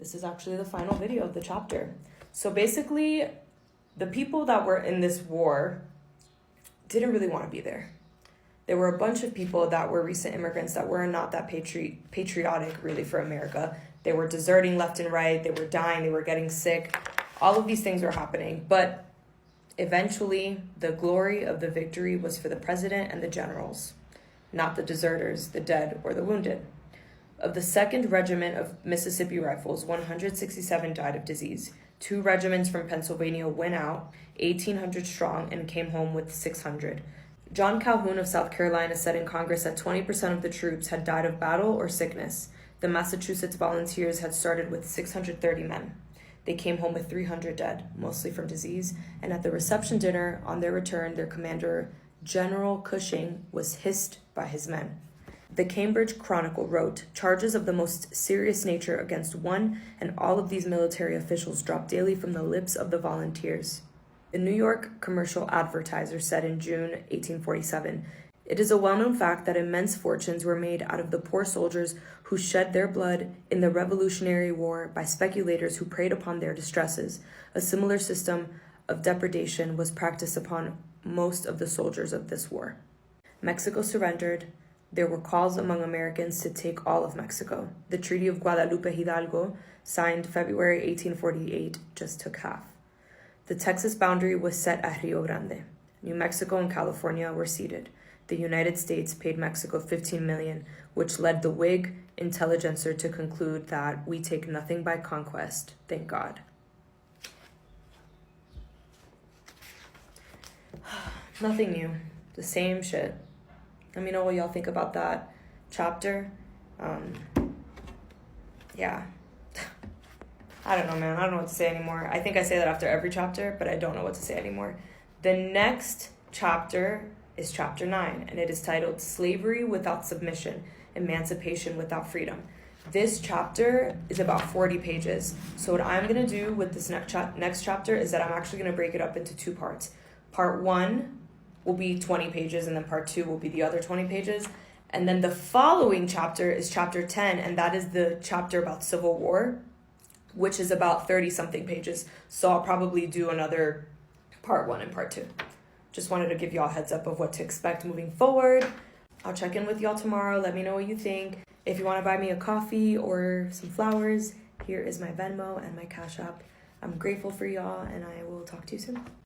This is actually the final video of the chapter. So basically, the people that were in this war didn't really want to be there. There were a bunch of people that were recent immigrants that were not that patriotic, really, for America. They were deserting left and right. They were dying. They were getting sick. All of these things were happening. But eventually, the glory of the victory was for the president and the generals, not the deserters, the dead, or the wounded. Of the 2nd Regiment of Mississippi Rifles, 167 died of disease. 2 regiments from Pennsylvania went out, 1,800 strong, and came home with 600. John Calhoun of South Carolina said in Congress that 20% of the troops had died of battle or sickness. The Massachusetts Volunteers had started with 630 men. They came home with 300 dead, mostly from disease, and at the reception dinner on their return, their commander, General Cushing, was hissed by his men. The Cambridge Chronicle wrote, "Charges of the most serious nature against one and all of these military officials drop daily from the lips of the volunteers." The New York Commercial Advertiser said in June 1847, "It is a well-known fact that immense fortunes were made out of the poor soldiers who shed their blood in the Revolutionary War by speculators who preyed upon their distresses. A similar system of depredation was practiced upon most of the soldiers of this war." Mexico surrendered. There were calls among Americans to take all of Mexico. The Treaty of Guadalupe Hidalgo, signed February 1848, just took half. The Texas boundary was set at Rio Grande. New Mexico and California were ceded. The United States paid Mexico $15 million, which led the Whig intelligencer to conclude that we take nothing by conquest, thank God. Nothing new. The same shit. Let me know what y'all think about that chapter. Yeah. I don't know, man. I don't know what to say anymore. I think I say that after every chapter, but I don't know what to say anymore. The next chapter is chapter 9, and it is titled Slavery Without Submission, Emancipation Without Freedom. This chapter is about 40 pages. So what I'm going to do with this next chapter is that I'm actually going to break it up into 2 parts. Part 1 will be 20 pages, and then part 2 will be the other 20 pages. And then the following chapter is chapter 10, and that is the chapter about Civil War, which is about 30-something pages. So I'll probably do another part 1 and part 2. Just wanted to give y'all a heads up of what to expect moving forward. I'll check in with y'all tomorrow. Let me know what you think. If you want to buy me a coffee or some flowers, here is my Venmo and my Cash App. I'm grateful for y'all, and I will talk to you soon.